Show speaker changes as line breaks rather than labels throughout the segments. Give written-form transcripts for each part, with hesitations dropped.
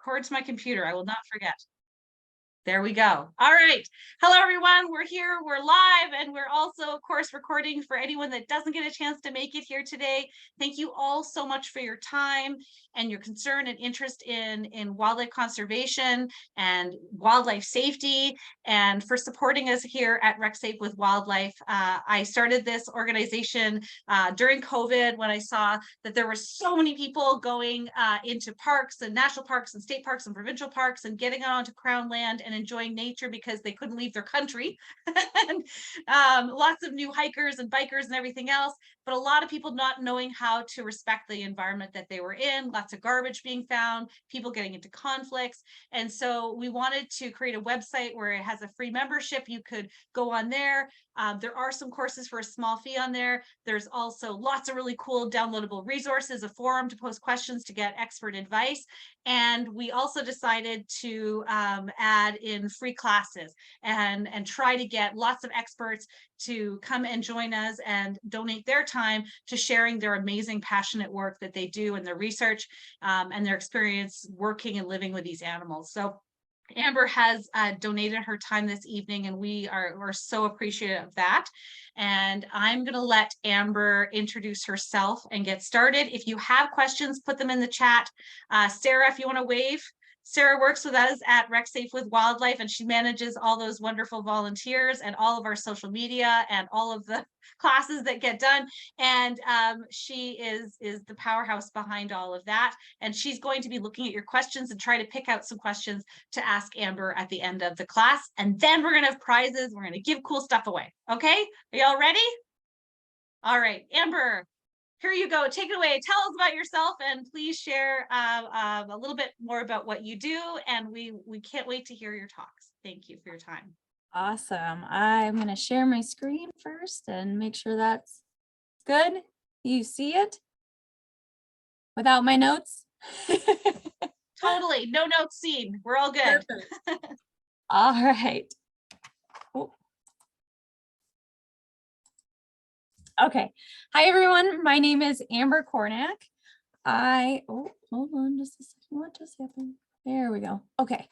record to my computer. I will not forget. There we go. All right. Hello, everyone. We're here. We're live, and we're also, of course, recording for anyone that doesn't get a chance to make it here today. Thank you all so much for your time and your concern and interest in wildlife conservation and wildlife safety, and for supporting us here at RecSafe with Wildlife. I started this organization during COVID when I saw that there were so many people going into parks and national parks and state parks and provincial parks and getting out onto Crown land and enjoying nature because they couldn't leave their country. And lots of new hikers and bikers and everything else, but a lot of people not knowing how to respect the environment that they were in, lots of garbage being found, people getting into conflicts. And so we wanted to create a website where it has a free membership. You could go on there. There are some courses for a small fee on there. There's also lots of really cool downloadable resources, a forum to post questions to get expert advice. And we also decided to add in free classes and try to get lots of experts to come and join us and donate their time to sharing their amazing, passionate work that they do in their research and their experience working and living with these animals. So Amber has donated her time this evening, and we're so appreciative of that. And I'm going to let Amber introduce herself and get started. If you have questions, put them in the chat. Sarah, if you want to wave. Sarah works with us at RecSafe with Wildlife, and she manages all those wonderful volunteers and all of our social media and all of the classes that get done. And she is the powerhouse behind all of that. And she's going to be looking at your questions and try to pick out some questions to ask Amber at the end of the class. And then we're going to have prizes. We're going to give cool stuff away. Okay, are y'all ready? All right, Amber, here you go. Take it away. Tell us about yourself, and please share a little bit more about what you do. And we can't wait to hear your talks. Thank you for your time.
Awesome. I'm going to share my screen first and make sure that's good. You see it without my notes?
Totally. No notes seen. We're all good.
All right. Oh. Okay. Hi, everyone. My name is Amber Kornak. Hold on just a second. What just happened? There we go. Okay.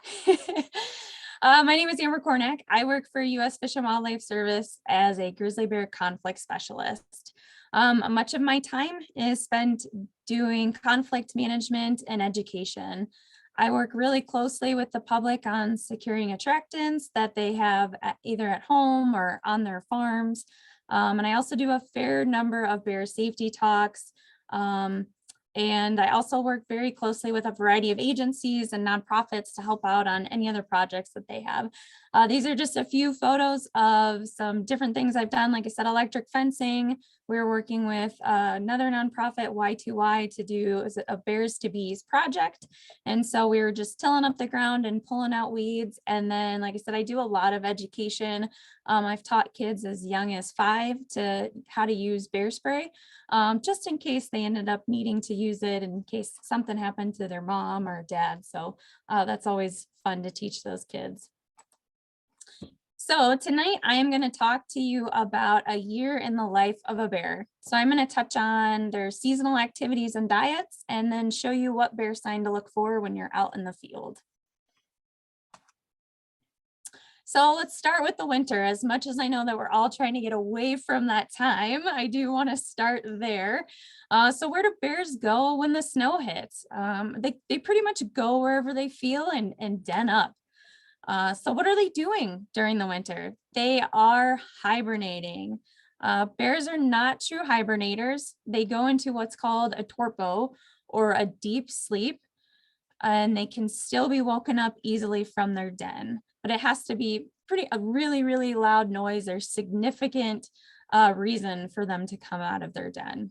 My name is Amber Kornak. I work for U.S. Fish and Wildlife Service as a grizzly bear conflict specialist. Much of my time is spent doing conflict management and education. I work really closely with the public on securing attractants that they have either at home or on their farms. And I also do a fair number of bear safety talks. And I also work very closely with a variety of agencies and nonprofits to help out on any other projects that they have. These are just a few photos of some different things I've done. Like I said, electric fencing. We're working with another nonprofit, Y2Y, to do a Bears to Bees project. And so we were just tilling up the ground and pulling out weeds. And then, like I said, I do a lot of education. I've taught kids as young as 5 to how to use bear spray, just in case they ended up needing to use it in case something happened to their mom or dad. So that's always fun to teach those kids. So tonight I am going to talk to you about a year in the life of a bear. So I'm going to touch on their seasonal activities and diets, and then show you what bear sign to look for when you're out in the field. So let's start with the winter. As much as I know that we're all trying to get away from that time, I do want to start there. So where do bears go when the snow hits? They pretty much go wherever they feel and den up. So what are they doing during the winter? They are hibernating. Bears are not true hibernators. They go into what's called a torpor, or a deep sleep, and they can still be woken up easily from their den. But it has to be a really, really loud noise or significant reason for them to come out of their den.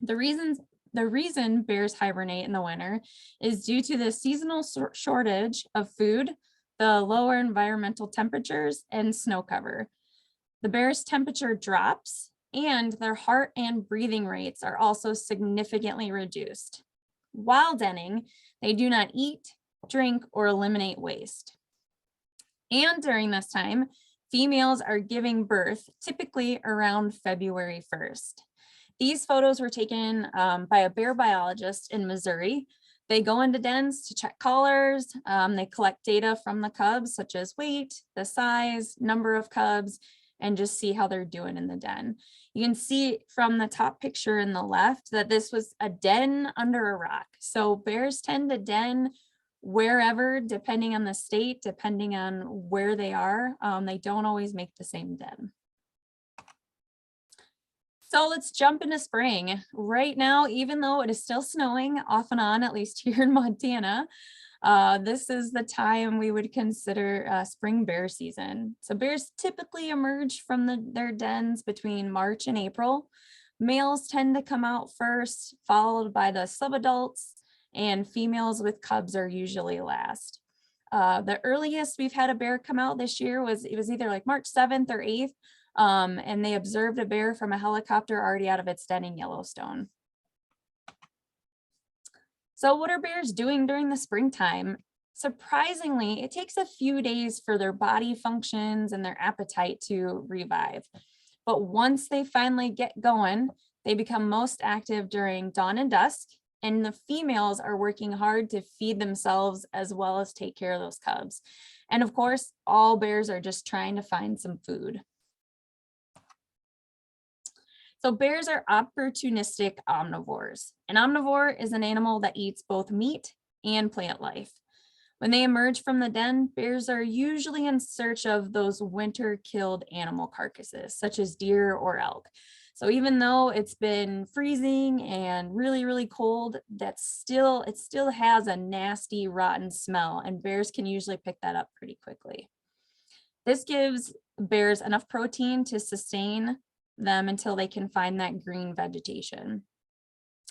The reason bears hibernate in the winter is due to the seasonal shortage of food, the lower environmental temperatures, and snow cover. The bear's temperature drops, and their heart and breathing rates are also significantly reduced. While denning, they do not eat, drink, or eliminate waste. And during this time, females are giving birth, typically around February 1st. These photos were taken by a bear biologist in Missouri. They go into dens to check collars. They collect data from the cubs, such as weight, the size, number of cubs, and just see how they're doing in the den. You can see from the top picture in the left that this was a den under a rock. So bears tend to den wherever, depending on the state, depending on where they are. They don't always make the same den. So let's jump into spring. Right now, even though it is still snowing off and on, at least here in Montana, this is the time we would consider spring bear season. So bears typically emerge from their dens between March and April. Males tend to come out first, followed by the subadults, and females with cubs are usually last. The earliest we've had a bear come out this year was either like March 7th or 8th. And they observed a bear from a helicopter already out of its den in Yellowstone. So what are bears doing during the springtime? Surprisingly, it takes a few days for their body functions and their appetite to revive. But once they finally get going, they become most active during dawn and dusk, and the females are working hard to feed themselves as well as take care of those cubs. And of course, all bears are just trying to find some food. So bears are opportunistic omnivores. An omnivore is an animal that eats both meat and plant life. When they emerge from the den, bears are usually in search of those winter-killed animal carcasses, such as deer or elk. So even though it's been freezing and really, really cold, it still has a nasty, rotten smell, and bears can usually pick that up pretty quickly. This gives bears enough protein to sustain them until they can find that green vegetation.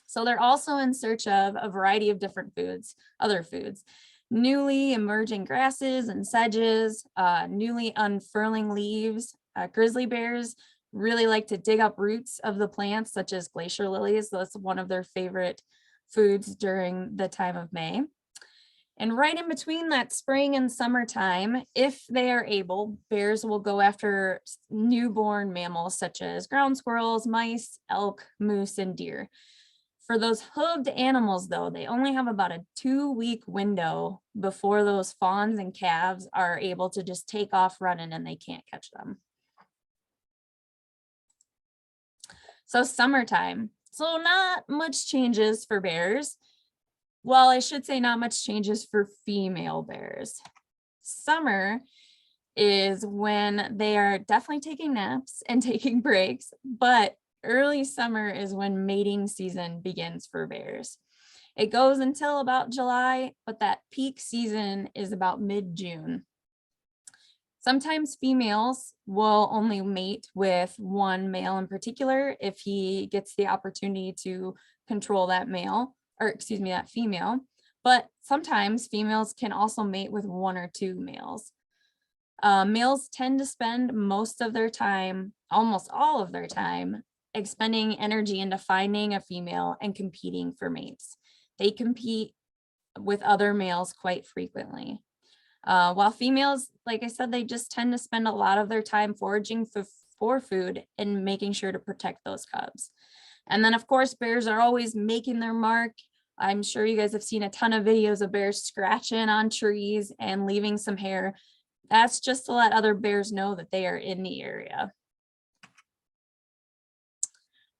So they're also in search of a variety of different foods, other foods, newly emerging grasses and sedges, newly unfurling leaves. Grizzly bears really like to dig up roots of the plants, such as glacier lilies. So that's one of their favorite foods during the time of May. And right in between that spring and summertime, if they are able, bears will go after newborn mammals such as ground squirrels, mice, elk, moose, and deer. For those hooved animals, though, they only have about a 2-week window before those fawns and calves are able to just take off running and they can't catch them. So summertime. So not much changes for bears. Well, I should say not much changes for female bears. Summer is when they are definitely taking naps and taking breaks, but early summer is when mating season begins for bears. It goes until about July, but that peak season is about mid-June. Sometimes females will only mate with one male in particular if he gets the opportunity to control that male. Or excuse me, that female, but sometimes females can also mate with 1 or 2 males. Males tend to spend most of their time, almost all of their time, expending energy into finding a female and competing for mates. They compete with other males quite frequently. While females, like I said, they just tend to spend a lot of their time foraging for food and making sure to protect those cubs. And then, of course, bears are always making their mark. I'm sure you guys have seen a ton of videos of bears scratching on trees and leaving some hair. That's just to let other bears know that they are in the area.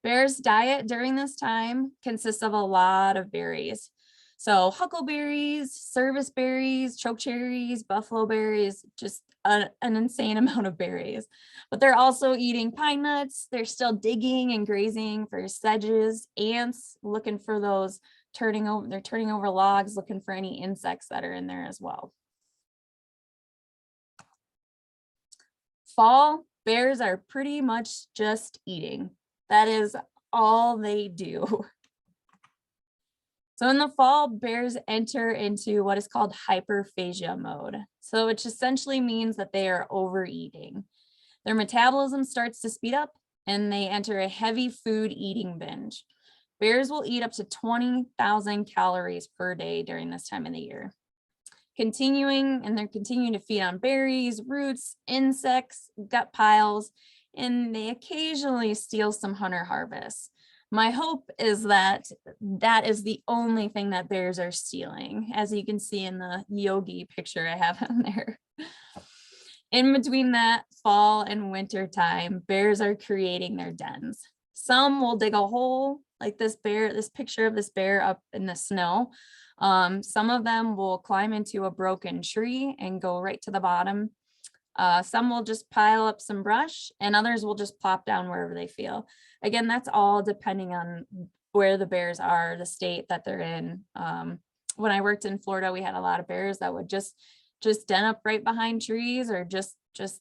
Bears' diet during this time consists of a lot of berries. So huckleberries, service berries, chokecherries, buffalo berries, just an insane amount of berries. But they're also eating pine nuts. They're still digging and grazing for sedges, ants, looking for those turning over logs, looking for any insects that are in there as well. Fall, bears are pretty much just eating. That is all they do. So in the fall, bears enter into what is called hyperphagia mode. So which essentially means that they are overeating. Their metabolism starts to speed up and they enter a heavy food eating binge. Bears will eat up to 20,000 calories per day during this time of the year. They're continuing to feed on berries, roots, insects, gut piles, and they occasionally steal some hunter harvests. My hope is that that is the only thing that bears are stealing, as you can see in the yogi picture I have on there. In between that fall and winter time, bears are creating their dens. Some will dig a hole like this picture of this bear up in the snow. Some of them will climb into a broken tree and go right to the bottom. Some will just pile up some brush and others will just plop down wherever they feel. Again, that's all depending on where the bears are, the state that they're in. When I worked in Florida, we had a lot of bears that would just den up right behind trees or just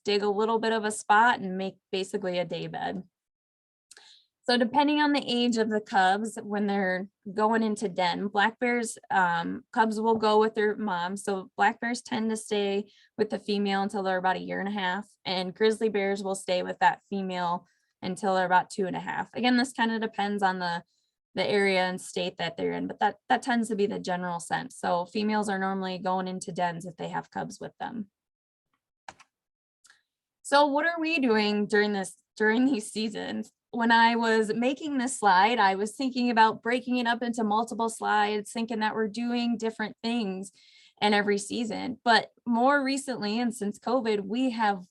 dig a little bit of a spot and make basically a day bed. So depending on the age of the cubs, when they're going into den, black bears, cubs will go with their mom. So black bears tend to stay with the female until they're about 1.5 years, and grizzly bears will stay with that female until they're about 2.5 years. Again, this kind of depends on the area and state that they're in, but that tends to be the general sense. So females are normally going into dens if they have cubs with them. So what are we doing during these seasons? When I was making this slide, I was thinking about breaking it up into multiple slides, thinking that we're doing different things in every season. But more recently, and since COVID, we have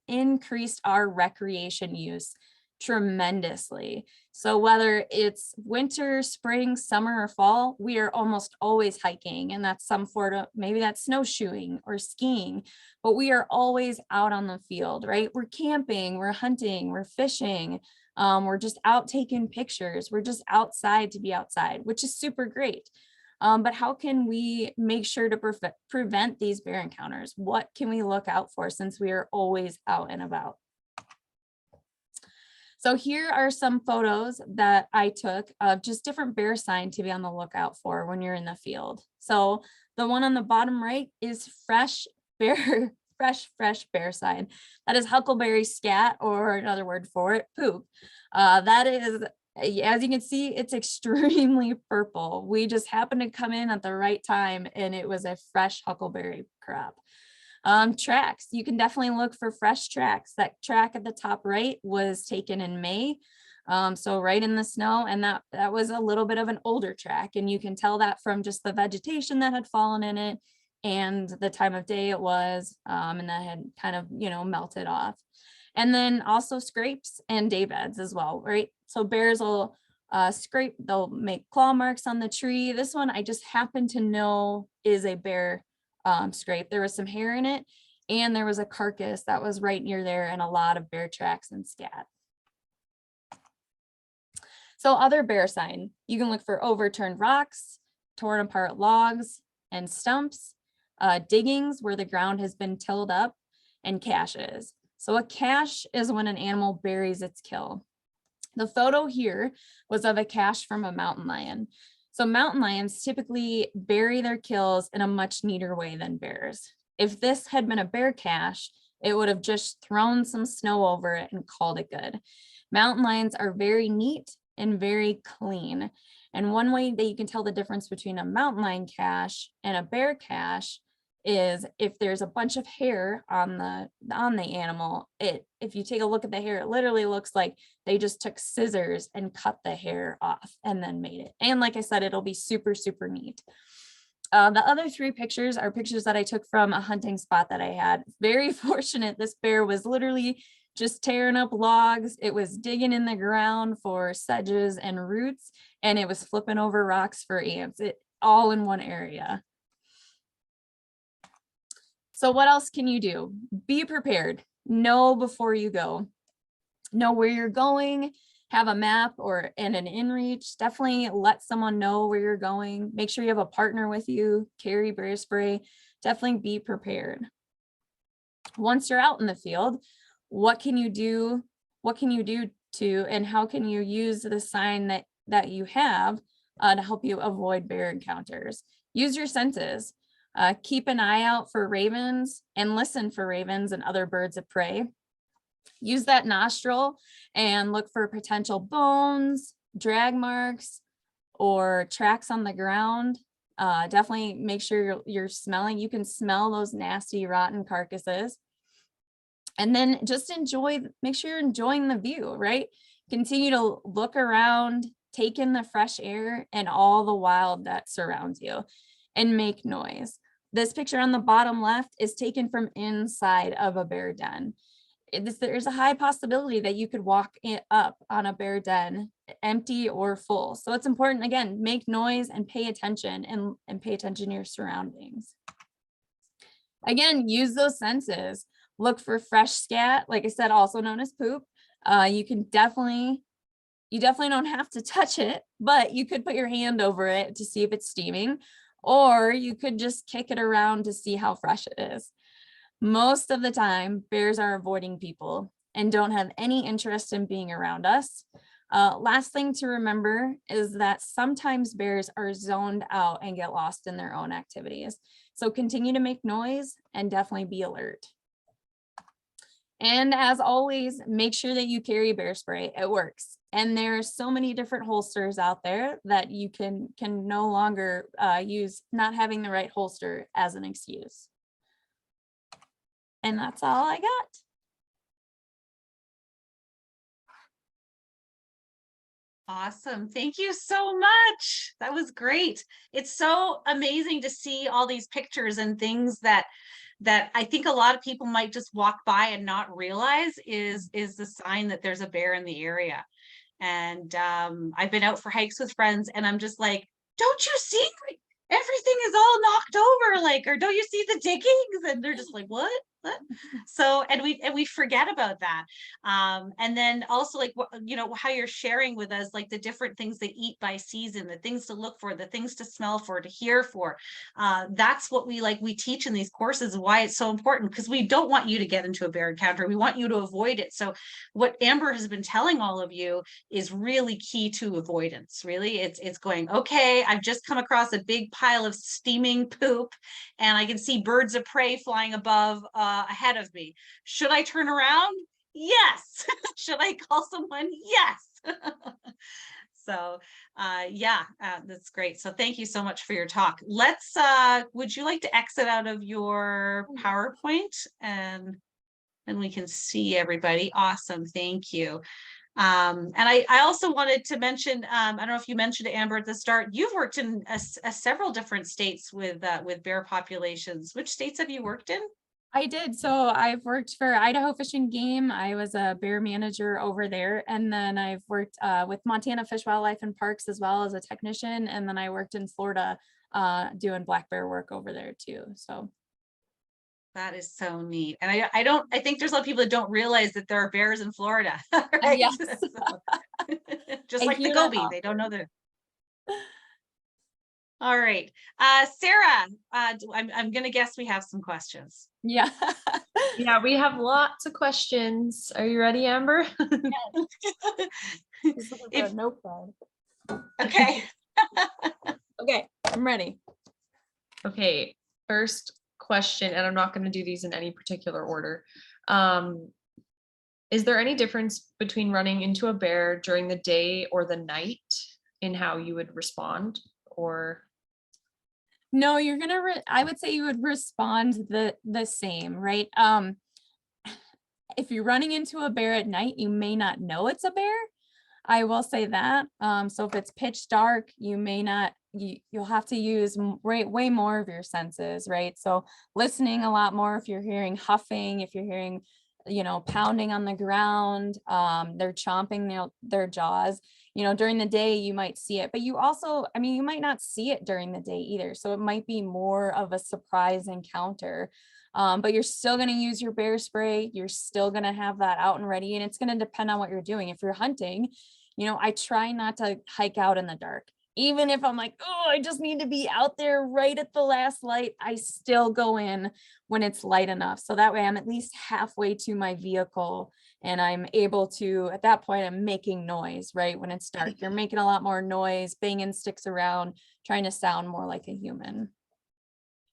increased our recreation use tremendously. So whether it's winter, spring, summer, or fall, we are almost always hiking, and that's some sort of, maybe that's snowshoeing or skiing, but we are always out on the field, right? We're camping, we're hunting, we're fishing, we're just out taking pictures, we're just outside to be outside, which is super great. But how can we make sure to prevent these bear encounters? What can we look out for since we are always out and about? So here are some photos that I took of just different bear signs to be on the lookout for when you're in the field. So the one on the bottom right is fresh bear sign. That is huckleberry scat, or another word for it, poop. That is, as you can see, it's extremely purple. We just happened to come in at the right time and it was a fresh huckleberry crop. Tracks, you can definitely look for fresh tracks. That track at the top right was taken in May. So right in the snow, and that was a little bit of an older track, and you can tell that from just the vegetation that had fallen in it and the time of day it was, and that had kind of, melted off. And then also scrapes and day beds as well, right? So bears will scrape, they'll make claw marks on the tree. This one I just happen to know is a bear scrape. There was some hair in it, and there was a carcass that was right near there, and a lot of bear tracks and scat. So other bear sign, you can look for overturned rocks, torn apart logs and stumps, diggings where the ground has been tilled up, and caches. So a cache is when an animal buries its kill. The photo here was of a cache from a mountain lion. So mountain lions typically bury their kills in a much neater way than bears. If this had been a bear cache, it would have just thrown some snow over it and called it good. Mountain lions are very neat and very clean. And one way that you can tell the difference between a mountain lion cache and a bear cache is if there's a bunch of hair on the animal, if you take a look at the hair, it literally looks like they just took scissors and cut the hair off and then made it. And like I said, it'll be super, super neat. The other 3 pictures are pictures that I took from a hunting spot that I had. Very fortunate, this bear was literally just tearing up logs. It was digging in the ground for sedges and roots, and it was flipping over rocks for ants, all in one area. So what else can you do? Be prepared. Know before you go. Know where you're going. Have a map and an inReach. Definitely let someone know where you're going. Make sure you have a partner with you. Carry bear spray. Definitely be prepared. Once you're out in the field, what can you do? What can you do and how can you use the sign that you have to help you avoid bear encounters? Use your senses. Keep an eye out for ravens and listen for ravens and other birds of prey. Use that nostril and look for potential bones, drag marks, or tracks on the ground. Definitely make sure you're smelling. You can smell those nasty, rotten carcasses. And then just make sure you're enjoying the view, right? Continue to look around, take in the fresh air and all the wild that surrounds you, and make noise. This picture on the bottom left is taken from inside of a bear den. There's a high possibility that you could walk up on a bear den, empty or full. So it's important, again, make noise and pay attention, and pay attention to your surroundings. Again, use those senses. Look for fresh scat, like I said, also known as poop. You definitely don't have to touch it, but you could put your hand over it to see if it's steaming, or you could just kick it around to see how fresh it is. Most of the time, bears are avoiding people and don't have any interest in being around us. Last thing to remember is that sometimes bears are zoned out and get lost in their own activities. So continue to make noise and definitely be alert. And as always, make sure that you carry bear spray. It works. And there's so many different holsters out there that you can no longer use not having the right holster as an excuse. And that's all I got.
Awesome. Thank you so much. That was great. It's so amazing to see all these pictures and things that I think a lot of people might just walk by and not realize is the sign that there's a bear in the area. And I've been out for hikes with friends and I'm just like, don't you see? Like, everything is all knocked over, like, or don't you see the diggings? And they're just like, what? So, and we forget about that. And then also, like, you know, how you're sharing with us, like the different things they eat by season, the things to look for, the things to smell for, to hear for. That's what we teach in these courses, why it's so important, because we don't want you to get into a bear encounter. We want you to avoid it. So what Amber has been telling all of you is really key to avoidance. Really, it's going, okay, I've just come across a big pile of steaming poop and I can see birds of prey flying above ahead of me. Should I turn around? Yes. Should I call someone? Yes. So yeah, that's great. So thank you so much for your talk. Let's would you like to exit out of your PowerPoint and we can see everybody? Awesome. Thank you. And I also wanted to mention, I don't know if you mentioned to Amber at the start, you've worked in several different states with bear populations. Which states have you worked in?
I did. So I've worked for Idaho Fish and Game. I was a bear manager over there. And then I've worked with Montana Fish, Wildlife and Parks as well as a technician. And then I worked in Florida doing black bear work over there too. So
that is so neat. And I think there's a lot of people that don't realize that there are bears in Florida. Right?
yes.
So, just like the Gobi, they don't know that. All right. Sarah, I'm going to guess we have some questions.
Yeah.
Yeah, we have lots of questions. Are you ready, Amber?
Notepad.
Okay.
Okay, I'm ready.
Okay, first question, and I'm not going to do these in any particular order. Is there any difference between running into a bear during the day or the night in how you would respond? Or
no, you're gonna I would say you would respond the same, right? If you're running into a bear at night, you may not know it's a bear. I will say that. So if it's pitch dark, you may not, you'll have to use way more of your senses, right? So listening a lot more if you're hearing huffing, if you're hearing, you know, pounding on the ground, they're chomping their jaws. You know, during the day you might see it, but you also, I mean, you might not see it during the day either. So it might be more of a surprise encounter. But you're still going to use your bear spray. You're still going to have that out and ready. And it's going to depend on what you're doing. If you're hunting, you know, I try not to hike out in the dark. Even if I'm like, oh, I just need to be out there right at the last light, I still go in when it's light enough. So that way I'm at least halfway to my vehicle and I'm able to, at that point, I'm making noise, right? When it's dark, you're making a lot more noise, banging sticks around, trying to sound more like a human.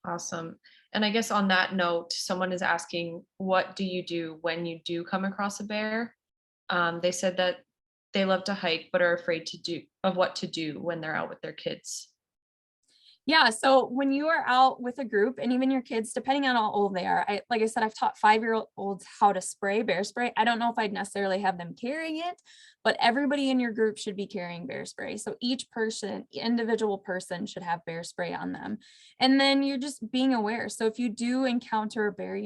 awesome. And I guess on that note, someone is asking, what do you do when you do come across a bear? They said that they love to hike, but are afraid of what to do when they're out with their kids.
Yeah, so when you are out with a group and even your kids, depending on how old they are, like I said, I've taught 5-year-olds how to spray bear spray. I don't know if I'd necessarily have them carrying it, but everybody in your group should be carrying bear spray. So each person, individual person should have bear spray on them. And then you're just being aware. So if you do encounter a bear,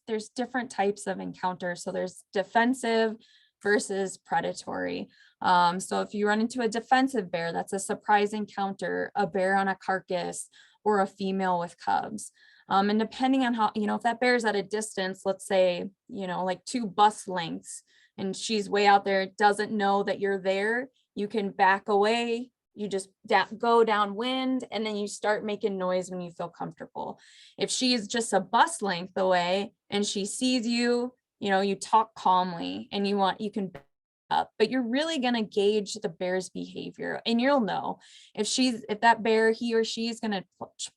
there's different types of encounters. So there's defensive versus predatory. So if you run into a defensive bear, that's a surprise encounter, a bear on a carcass, or a female with cubs. And depending on how, if that bear is at a distance, let's say, like 2 bus lengths, and she's way out there, doesn't know that you're there, you can back away. You just go downwind, and then you start making noise when you feel comfortable. If she's just a bus length away and she sees you, you talk calmly, and you can up, but you're really going to gauge the bear's behavior, and you'll know if that bear, he or she is going to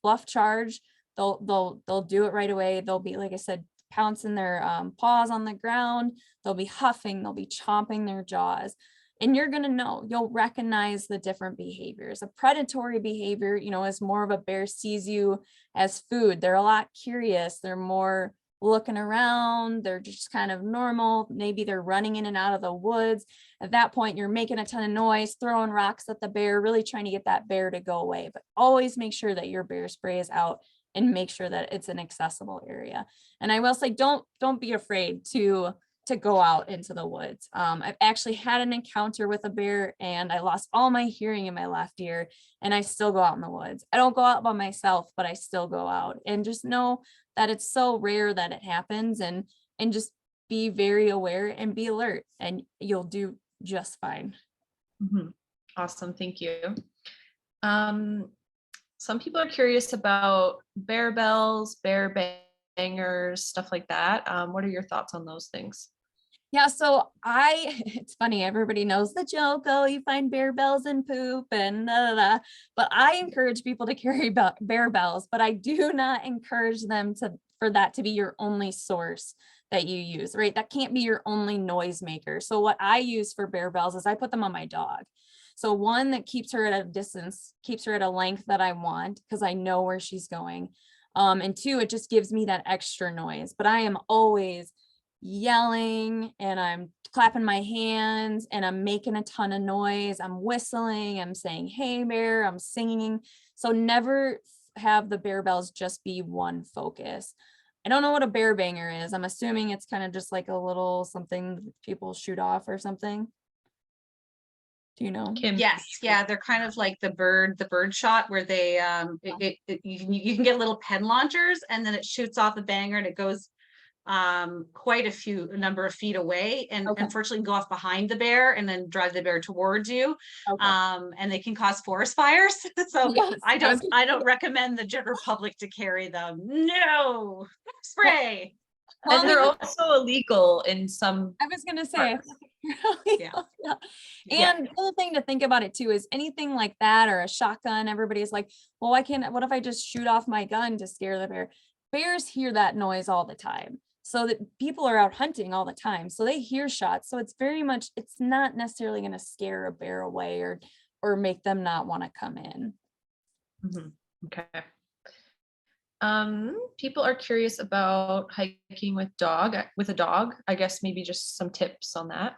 bluff charge, they'll do it right away. They'll be, like I said, pouncing their paws on the ground. They'll be huffing, they'll be chomping their jaws, and you're going to know, you'll recognize the different behaviors. A predatory behavior, is more of a bear sees you as food. They're a lot curious. They're more looking around, they're just kind of normal. Maybe they're running in and out of the woods. At that point, you're making a ton of noise, throwing rocks at the bear, really trying to get that bear to go away. But always make sure that your bear spray is out, and make sure that it's an accessible area. And I will say, don't be afraid to go out into the woods. I've actually had an encounter with a bear, and I lost all my hearing in my left ear, and I still go out in the woods. I don't go out by myself, but I still go out, and just know that it's so rare that it happens, and just be very aware and be alert, and you'll do just fine.
Mhm. Awesome. Thank you. Some people are curious about bear bells, bear bangers, stuff like that. What are your thoughts on those things?
Yeah, so it's funny, everybody knows the joke, oh, you find bear bells in poop and da, da, da. But I encourage people to carry bear bells, but I do not encourage them for that to be your only source that you use, right? That can't be your only noise maker. So what I use for bear bells is I put them on my dog. So one, that keeps her at a distance, keeps her at a length that I want, because I know where she's going. And 2, it just gives me that extra noise. But I am always yelling, and I'm clapping my hands, and I'm making a ton of noise. I'm whistling, I'm saying, hey bear, I'm singing. So never have the bear bells just be one focus. I don't know what a bear banger is. I'm assuming it's kind of just like a little something people shoot off or something. Do you know?
Kim?
Yes, yeah, they're kind of like the bird shot, where they you can get little pen launchers, and then it shoots off a banger, and it goes quite a number of feet away, and
Okay.
unfortunately go off behind the bear and then drive the bear towards you.
Okay.
And they can cause forest fires. So
Yes,
I don't recommend the general public to carry them. No spray.
Well,
And they're also illegal in some.
I was gonna say,
Yeah.
yeah.
Yeah.
And the other thing to think about it too is anything like that, or a shotgun, everybody's like, well, what if I just shoot off my gun to scare the bear? Bears hear that noise all the time. So that people are out hunting all the time. So they hear shots. So it's not necessarily going to scare a bear away, or make them not want to come in.
Mhm. Okay. People are curious about hiking with a dog. I guess maybe just some tips on that.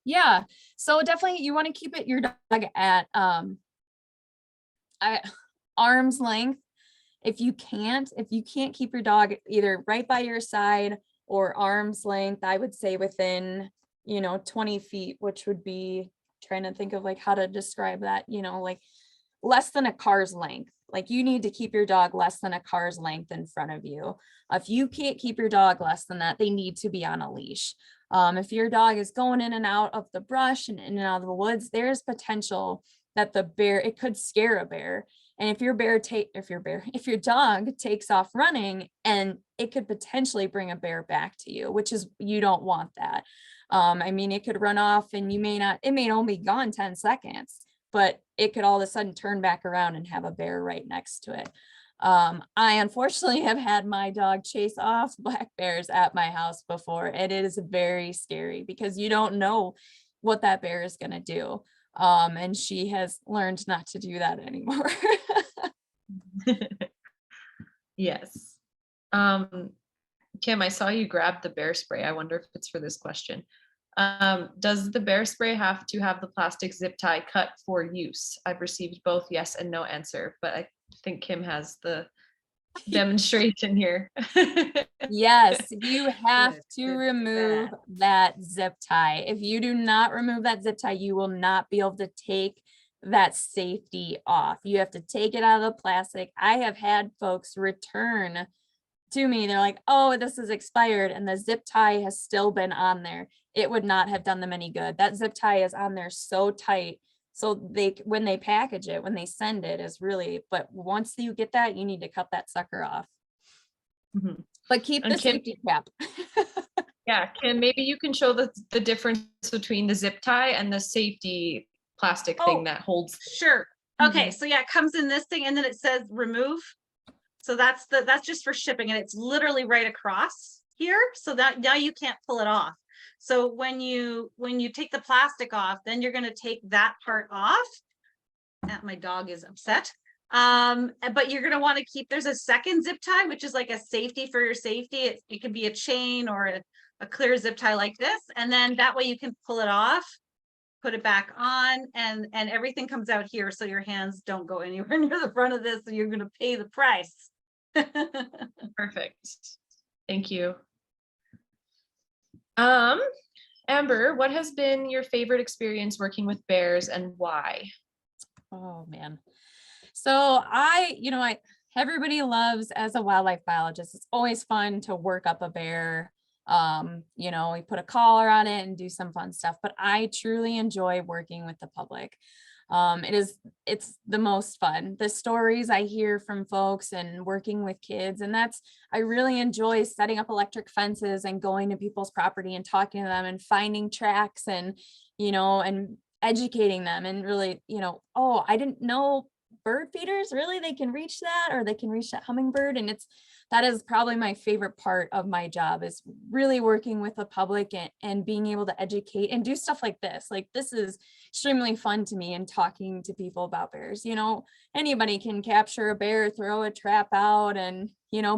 Yeah. So definitely you want to keep your dog at arm's length. If you can't keep your dog either right by your side or arm's length, I would say within, 20 feet, which would be, trying to think of like how to describe that, like less than a car's length. Like you need to keep your dog less than a car's length in front of you. If you can't keep your dog less than that, they need to be on a leash. If your dog is going in and out of the brush and in and out of the woods, there's potential that it could scare a bear. And if your dog takes off running, and it could potentially bring a bear back to you, you don't want that. It could run off, and it may only be gone 10 seconds, but it could all of a sudden turn back around and have a bear right next to it. I unfortunately have had my dog chase off black bears at my house before. It is very scary because you don't know what that bear is going to do. And she has learned not to do that anymore.
Yes. Kim, I saw you grab the bear spray. I wonder if it's for this question. Does the bear spray have to have the plastic zip tie cut for use? I've received both yes and no answer, but I think Kim has the demonstration here.
Yes, you have
Good,
to
good,
remove
good.
that zip tie. If you do not remove that zip tie, you will not be able to take that safety off. You have to take it out of the plastic. I have had folks return to me. They're like, oh, this is expired, and the zip tie has still been on there. It would not have done them any good. That zip tie is on there so tight. So they, when they package it, when they send it, is really, but once you get that, you need to cut that sucker off.
Mhm.
But keep
And
the
Kim,
safety cap.
yeah, Kim, maybe you can show the difference between the zip tie and the safety plastic thing
Oh,
that holds.
sure. Okay,
Mhm.
so yeah, it comes in this thing and then it says remove. So that's just for shipping, and it's literally right across here. So that now you can't pull it off. So when you take the plastic off, then you're going to take that part off. My dog is upset. But you're going to want to keep, there's a second zip tie, which is like a safety for your safety. It can be a chain or a clear zip tie like this. And then that way you can pull it off, put it back on, and everything comes out here. So your hands don't go anywhere near the front of this. And you're going to pay the price.
Perfect. Thank you. Amber, what has been your favorite experience working with bears and why?
Oh man. So everybody loves, as a wildlife biologist, it's always fun to work up a bear. We put a collar on it and do some fun stuff, but I truly enjoy working with the public. It's the most fun. The stories I hear from folks and working with kids, and I really enjoy setting up electric fences and going to people's property and talking to them and finding tracks and educating them and really, oh, I didn't know bird feeders, really, they can reach that, or they can reach that hummingbird. And that is probably my favorite part of my job, is really working with the public and being able to educate and do stuff like this. Like, this is extremely fun to me, and talking to people about bears. Anybody can capture a bear, throw a trap out, and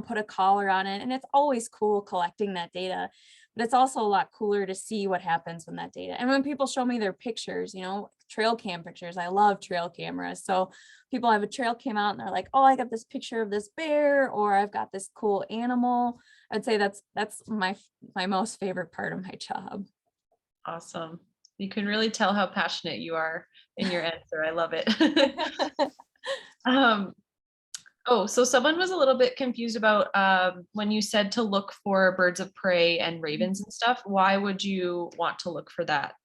put a collar on it, and it's always cool collecting that data. But it's also a lot cooler to see what happens when that data, and when people show me their pictures, trail cam pictures. I love trail cameras. So people have a trail cam out and they're like, oh, I got this picture of this bear, or I've got this cool animal. I'd say that's my most favorite part of my job.
Awesome. You can really tell how passionate you are in your answer. I love it. So someone was a little bit confused about when you said to look for birds of prey and ravens and stuff. Why would you want to look for that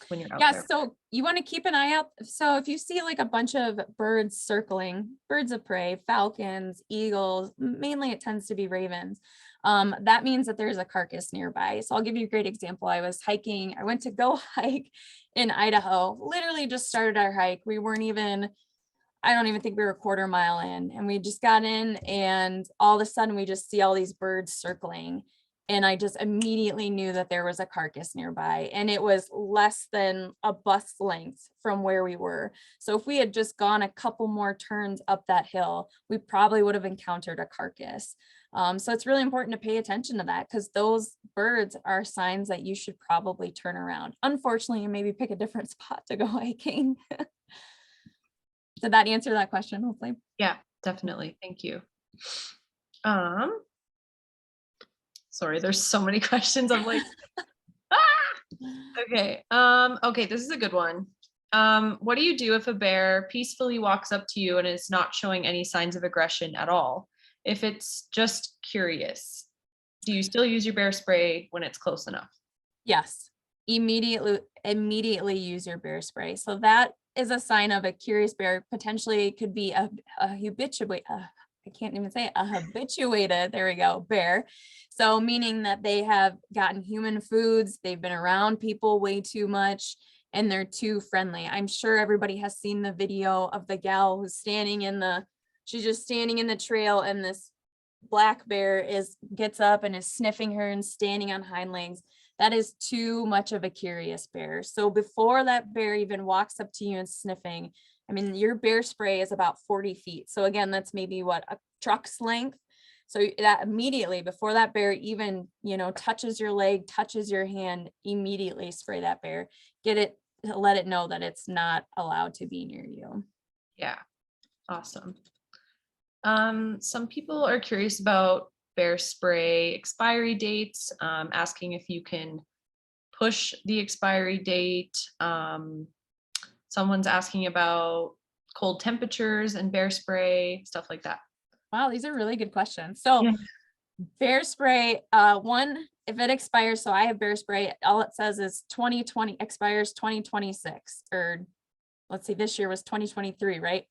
when you're out there?
So you want to keep an eye out. So if you see like a bunch of birds circling, birds of prey, falcons, eagles, mainly it tends to be ravens. That means that there's a carcass nearby. So I'll give you a great example. I went to go hike in Idaho, literally just started our hike. I don't even think we were a quarter mile in, and we just got in, and all of a sudden we just see all these birds circling. And I just immediately knew that there was a carcass nearby, and it was less than a bus length from where we were. So if we had just gone a couple more turns up that hill, we probably would have encountered a carcass. So it's really important to pay attention to that, because those birds are signs that you should probably turn around. Unfortunately, you maybe pick a different spot to go hiking. Did that answer that question, hopefully?
Yeah, definitely. Thank you. Sorry, there's so many questions. I'm like, Okay. Okay, this is a good one. What do you do if a bear peacefully walks up to you and is not showing any signs of aggression at all? If it's just curious, do you still use your bear spray when it's close enough?
Yes. Immediately use your bear spray. So that is a sign of a curious bear. Potentially could be a habituated, I can't even say it, a habituated, there we go, bear. So meaning that they have gotten human foods, they've been around people way too much, and they're too friendly. I'm sure everybody has seen the video of the gal who's she's just standing in the trail, and this black bear gets up and is sniffing her and standing on hind legs. That is too much of a curious bear. So before that bear even walks up to you and sniffing, I mean, your bear spray is about 40 feet. So again, that's maybe what, a truck's length. So that immediately before that bear even, touches your leg, touches your hand, immediately spray that bear. Let it know that it's not allowed to be near you.
Yeah, awesome. Some people are curious about bear spray expiry dates, asking if you can push the expiry date. Someone's asking about cold temperatures and bear spray, stuff like that.
Wow, these are really good questions. So
Yeah.
bear spray, if it expires, so I have bear spray, all it says is 2020 expires 2026, or let's see, this year was 2023, right?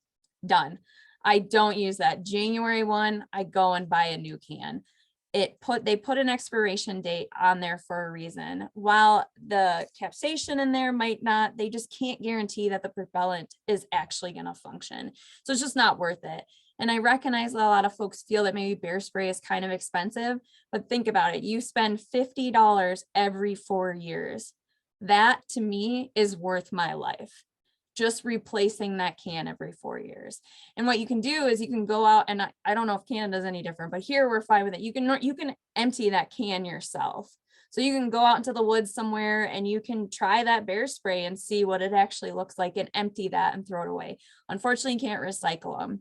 Done. I don't use that. January 1, I go and buy a new can. They put an expiration date on there for a reason. While the capsaicin in there might not, they just can't guarantee that the propellant is actually going to function. So it's just not worth it. And I recognize that a lot of folks feel that maybe bear spray is kind of expensive, but think about it. You spend $50 every 4 years. That to me is worth my life. Just replacing that can every 4 years. And what you can do is you can go out, and I don't know if Canada's any different, but here we're fine with it. You can empty that can yourself. So you can go out into the woods somewhere and you can try that bear spray and see what it actually looks like and empty that and throw it away. Unfortunately, you can't recycle them.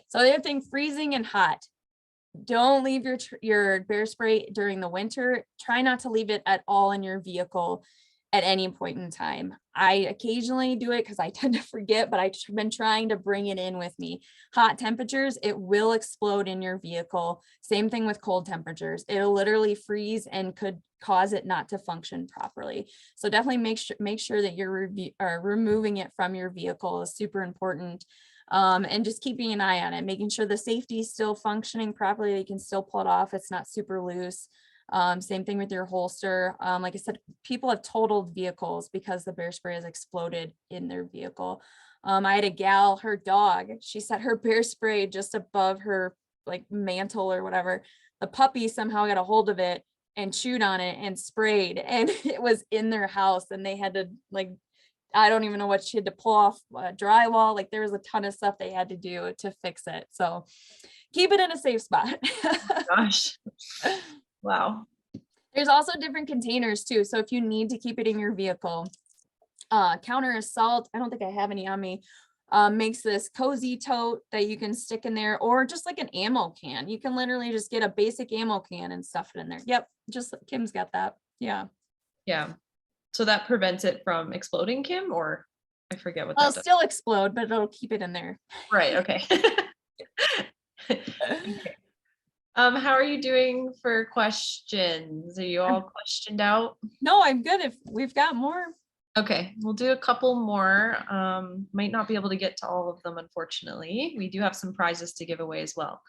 So the other thing, freezing and hot. Don't leave your bear spray during the winter. Try not to leave it at all in your vehicle at any point in time. I occasionally do it because I tend to forget, but I've been trying to bring it in with me. Hot temperatures, it will explode in your vehicle. Same thing with cold temperatures. It'll literally freeze and could cause it not to function properly. So definitely make sure that you're removing it from your vehicle is super important. And just keeping an eye on it, making sure the safety is still functioning properly. They can still pull it off. It's not super loose. Same thing with your holster. Like I said, people have totaled vehicles because the bear spray has exploded in their vehicle. I had a gal, her dog, she set her bear spray just above her like mantle or whatever. The puppy somehow got a hold of it and chewed on it and sprayed, and it was in their house, and they had to I don't even know what she had to pull off drywall. Like there was a ton of stuff they had to do to fix it. So keep it in a safe spot.
Gosh. Wow.
There's also different containers too. So if you need to keep it in your vehicle, Counter Assault, I don't think I have any on me, makes this cozy tote that you can stick in there, or just like an ammo can. You can literally just get a basic ammo can and stuff it in there. Yep. Just Kim's got that. Yeah.
Yeah. So that prevents it from exploding, Kim, or I forget what that
It'll
does.
still explode, but it'll keep it in there.
Right. Okay. Okay. How are you doing for questions? Are you all questioned out?
No, I'm good. If we've got more.
Okay, we'll do a couple more. Might not be able to get to all of them, unfortunately. We do have some prizes to give away as well.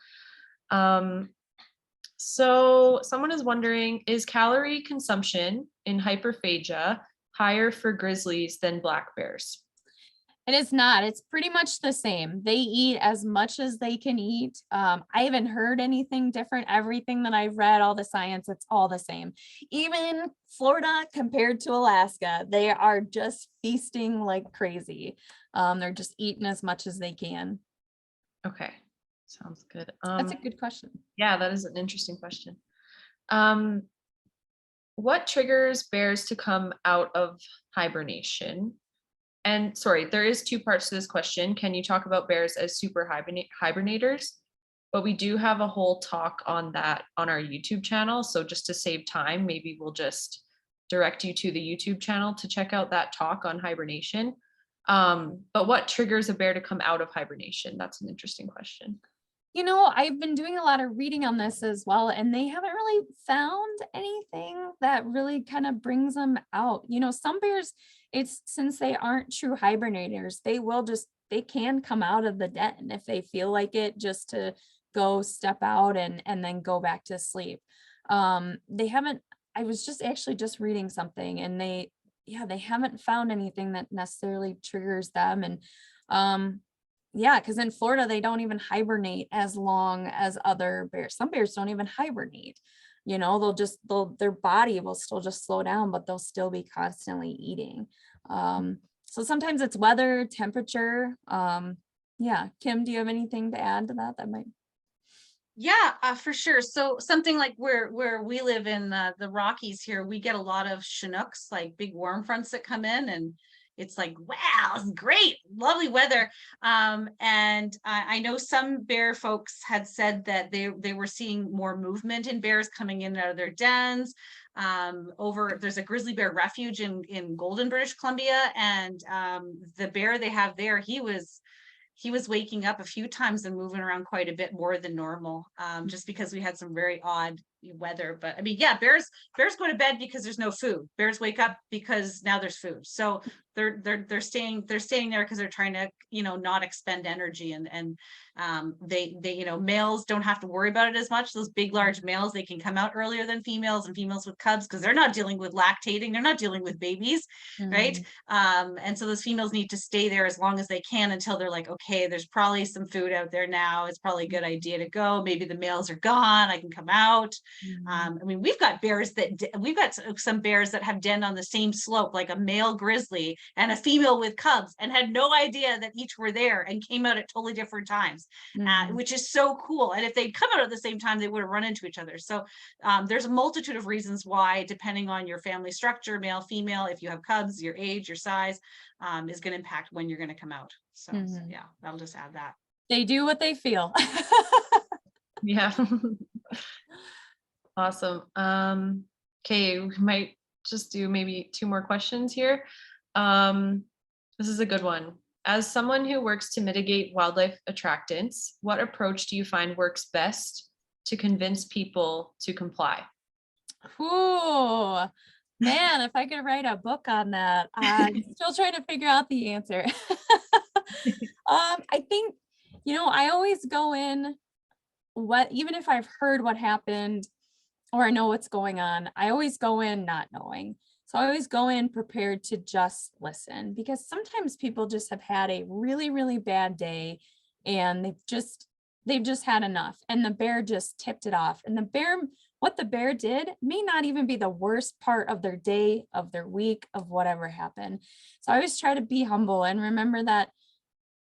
So someone is wondering, is calorie consumption in hyperphagia higher for grizzlies than black bears?
It is not. It's pretty much the same. They eat as much as they can eat. I haven't heard anything different. Everything that I've read, all the science, it's all the same. Even Florida compared to Alaska, they are just feasting like crazy. They're just eating as much as they can.
Okay, sounds good.
That's a good question.
Yeah, that is an interesting question. What triggers bears to come out of hibernation? And sorry, there is two parts to this question. Can you talk about bears as super hibernators? But we do have a whole talk on that on our YouTube channel. So just to save time, maybe we'll just direct you to the YouTube channel to check out that talk on hibernation. But what triggers a bear to come out of hibernation? That's an interesting question.
You know, I've been doing a lot of reading on this as well, and they haven't really found anything that really kind of brings them out. You know, some bears, it's since they aren't true hibernators, they can come out of the den if they feel like it, just to go step out and then go back to sleep. They haven't, I was just reading something, and they haven't found anything that necessarily triggers them. And yeah, because in Florida, they don't even hibernate as long as other bears. Some bears don't even hibernate. You know, their body will still just slow down, but they'll still be constantly eating. So sometimes it's weather, temperature. Yeah, Kim, do you have anything to add to that? That might.
Yeah, for sure. So something like where we live in the Rockies here, we get a lot of Chinooks, like big warm fronts that come in, and it's like, wow, it's great, lovely weather. And I know some bear folks had said that they were seeing more movement in bears coming in and out of their dens. There's a grizzly bear refuge in Golden, British Columbia, and the bear they have there, he was waking up a few times and moving around quite a bit more than normal, just because we had some very odd weather. But I mean, yeah, bears go to bed because there's no food. Bears wake up because now there's food. So they're staying there because they're trying to, not expend energy, and they males don't have to worry about it as much. Those big large males, they can come out earlier than females, and females with cubs, because they're not dealing with lactating, they're not dealing with babies, right? And so those females need to stay there as long as they can until they're like, okay, there's probably some food out there now, it's probably a good idea to go, maybe the males are gone, I can come out. I mean, we've got some bears that have den on the same slope, like a male grizzly and a female with cubs, and had no idea that each were there and came out at totally different times, which is so cool. And if they'd come out at the same time, they would have run into each other. So there's a multitude of reasons why, depending on your family structure, male, female, if you have cubs, your age, your size, is going to impact when you're going to come out. So yeah, I'll just add that.
They do what they feel.
Yeah. Awesome. Okay, we might just do maybe 2 more questions here. This is a good one. As someone who works to mitigate wildlife attractants, what approach do you find works best to convince people to comply?
Ooh, man, if I could write a book on that, I'm still trying to figure out the answer. I think, I always go in even if I've heard what happened or I know what's going on, I always go in not knowing. So I always go in prepared to just listen, because sometimes people just have had a really, really bad day and they've just had enough, and the bear just tipped it off. And what the bear did may not even be the worst part of their day, of their week, of whatever happened. So I always try to be humble and remember that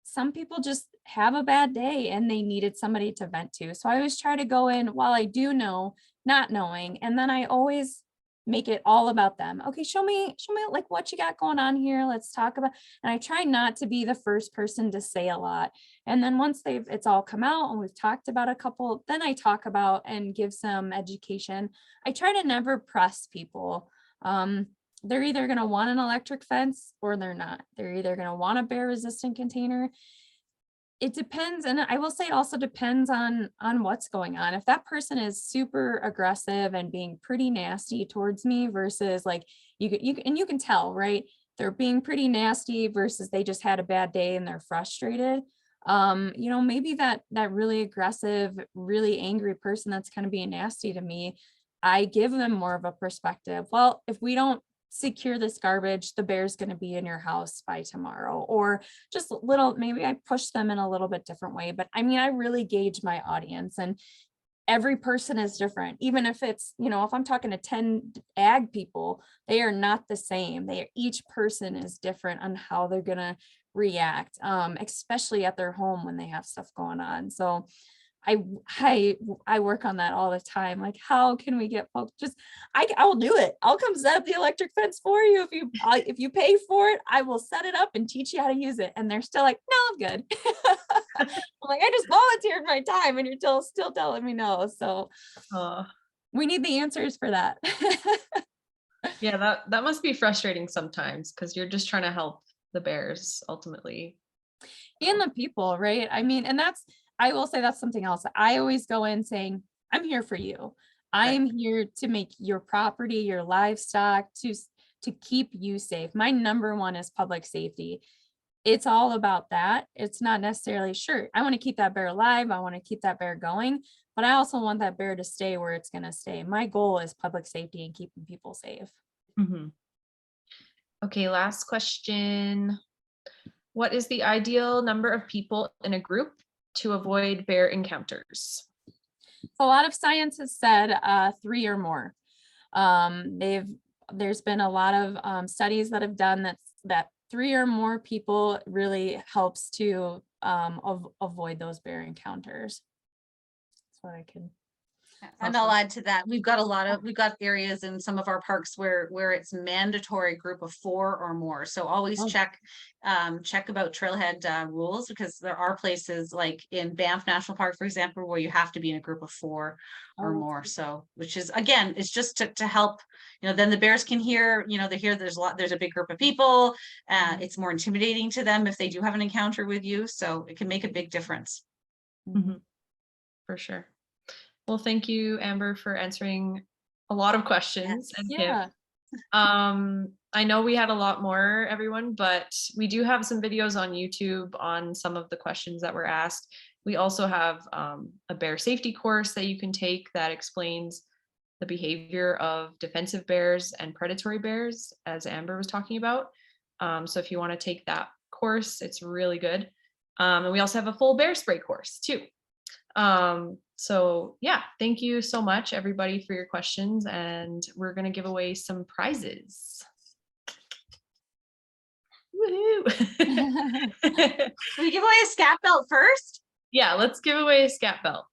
some people just have a bad day and they needed somebody to vent to. So I always try to go in while I do know, not knowing. And then I always make it all about them. Okay, show me like what you got going on here. Let's talk about, and I try not to be the first person to say a lot. And then once it's all come out and we've talked about a couple, then I talk about and give some education. I try to never press people. They're either going to want an electric fence or they're not. They're either going to want a bear resistant container. It depends. And I will say it also depends on what's going on. If that person is super aggressive and being pretty nasty towards me versus like you can tell, right? They're being pretty nasty versus they just had a bad day and they're frustrated. Maybe that really aggressive, really angry person that's kind of being nasty to me, I give them more of a perspective. Well, if we don't secure this garbage, the bear's going to be in your house by tomorrow, or just maybe I push them in a little bit different way. But I mean, I really gauge my audience, and every person is different. Even if it's, if I'm talking to 10 ag people, they are not the same. Each person is different on how they're going to react, especially at their home when they have stuff going on. So I work on that all the time. Like, how can we get folks I will do it. I'll come set up the electric fence for you. If you pay for it, I will set it up and teach you how to use it. And they're still like, no, I'm good. I'm like, I just volunteered my time and you're still telling me no. So we need the answers for that.
Yeah, that must be frustrating sometimes, because you're just trying to help the bears ultimately.
And the people, right? I mean, I will say that's something else. I always go in saying, I'm here for you. I am here to make your property, your livestock, to keep you safe. My number one is public safety. It's all about that. It's not necessarily, sure, I want to keep that bear alive, I want to keep that bear going, but I also want that bear to stay where it's going to stay. My goal is public safety and keeping people safe.
Mm-hmm. Okay, last question. What is the ideal number of people in a group to avoid bear encounters?
A lot of science has said 3 or more. There's been a lot of studies that have done that 3 or more people really helps to avoid those bear encounters. That's what I can.
And I'll add to that, we've got areas in some of our parks where it's mandatory group of 4 or more. So always check about trailhead rules, because there are places like in Banff National Park, for example, where you have to be in a group of 4 or more. So, which is, again, it's just to help, then the bears can hear, they hear there's a big group of people. It's more intimidating to them if they do have an encounter with you. So it can make a big difference.
For sure. Well, thank you, Amber, for answering a lot of questions. And Kim. I know we had a lot more, everyone, but we do have some videos on YouTube on some of the questions that were asked. We also have a bear safety course that you can take that explains the behavior of defensive bears and predatory bears, as Amber was talking about. So if you want to take that course, it's really good. And we also have a full bear spray course too. So yeah, thank you so much, everybody, for your questions, and we're going to give away some prizes. Woohoo!
Should we give away a scat belt first?
Yeah, let's give away a scat belt.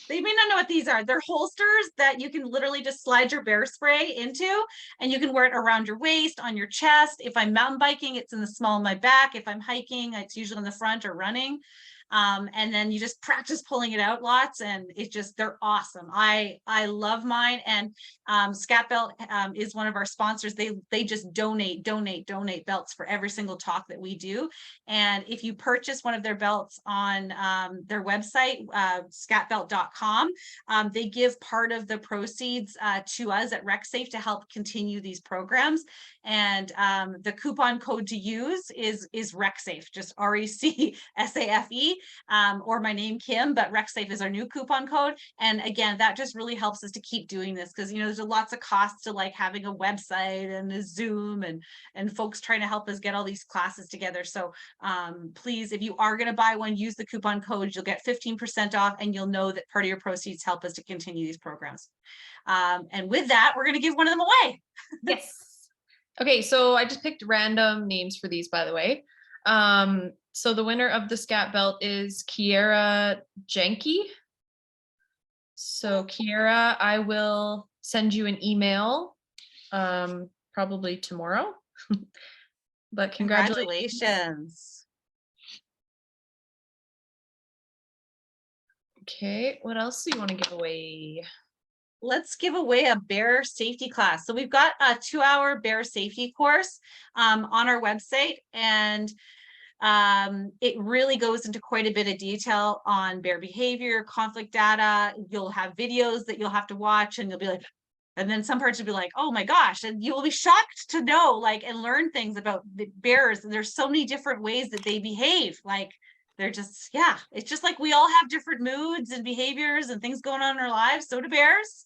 They may not know what these are. They're holsters that you can literally just slide your bear spray into, and you can wear it around your waist, on your chest. If I'm mountain biking, it's in the small of my back. If I'm hiking, it's usually in the front or running. And then you just practice pulling it out lots, and they're awesome. I love mine. And Scat Belt is one of our sponsors. They just donate belts for every single talk that we do. And if you purchase one of their belts on their website, scatbelt.com, they give part of the proceeds to us at RecSafe to help continue these programs. And the coupon code to use is RecSafe, just RECSAFE, or my name, Kim, but RecSafe is our new coupon code. And again, that just really helps us to keep doing this, because there's lots of costs to like having a website and a Zoom and folks trying to help us get all these classes together. So please, if you are going to buy one, use the coupon code. You'll get 15% off, and you'll know that part of your proceeds help us to continue these programs. And with that, we're going to give one of them away.
Yes. Okay, so I just picked random names for these, by the way. So the winner of the Scat Belt is Kiera Jenke. So Kiera, I will send you an email probably tomorrow. But congratulations. Okay, what else do you want to give away?
Let's give away a bear safety class. So we've got a 2-hour bear safety course on our website, and it really goes into quite a bit of detail on bear behavior, conflict data. You'll have videos that you'll have to watch, and you'll be like, and then some parts will be like, oh my gosh, and you will be shocked to know, and learn things about the bears. And there's so many different ways that they behave. They're just, it's just like we all have different moods and behaviors and things going on in our lives. So do bears.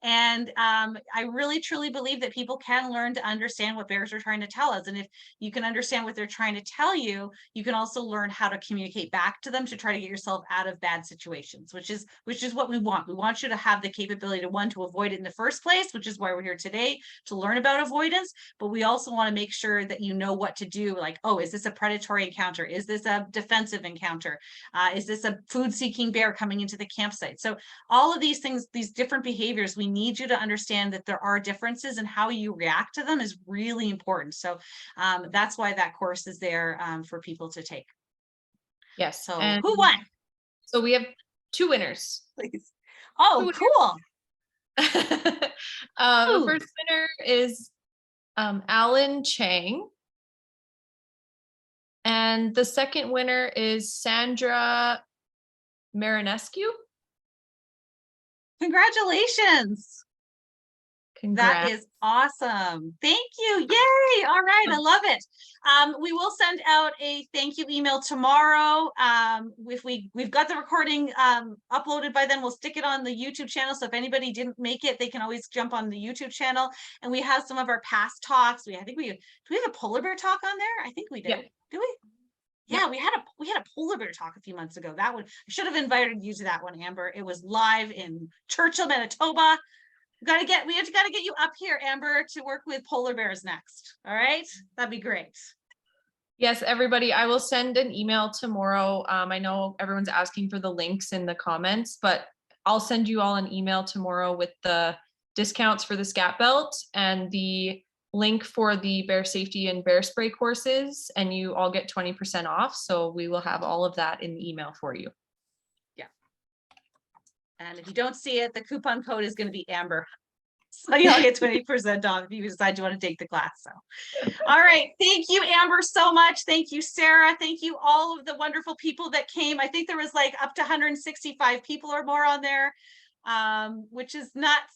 And I really, truly believe that people can learn to understand what bears are trying to tell us. And if you can understand what they're trying to tell you, you can also learn how to communicate back to them to try to get yourself out of bad situations, which is what we want. We want you to have the capability to avoid it in the first place, which is why we're here today, to learn about avoidance. But we also want to make sure that you know what to do. Like, oh, is this a predatory encounter? Is this a defensive encounter? Is this a food-seeking bear coming into the campsite? So all of these things, these different behaviors, we need you to understand that there are differences, and how you react to them is really important. So that's why that course is there for people to take.
Yes.
So who won?
So we have 2 winners.
Please. Oh, cool.
The first winner is Alan Chang. And the second winner is Sandra Marinescu.
Congratulations. That is awesome. Thank you. Yay. All right. I love it. We will send out a thank you email tomorrow. If we've got the recording uploaded by then, we'll stick it on the YouTube channel. So if anybody didn't make it, they can always jump on the YouTube channel. And we have some of our past talks. Do we have a polar bear talk on there? I think we did. Yeah. Do we? Yeah, we had a polar bear talk a few months ago. That one, I should have invited you to that one, Amber. It was live in Churchill, Manitoba. We have to get you up here, Amber, to work with polar bears next. All right, that'd be great.
Yes, everybody, I will send an email tomorrow. I know everyone's asking for the links in the comments, but I'll send you all an email tomorrow with the discounts for the scat belt and the link for the bear safety and bear spray courses, and you all get 20% off. So we will have all of that in the email for you.
And if you don't see it, the coupon code is going to be Amber. So you'll get 20% off if you decide you want to take the class. So, all right. Thank you, Amber, so much. Thank you, Sarah. Thank you, all of the wonderful people that came. I think there was like up to 165 people or more on there, which is nuts.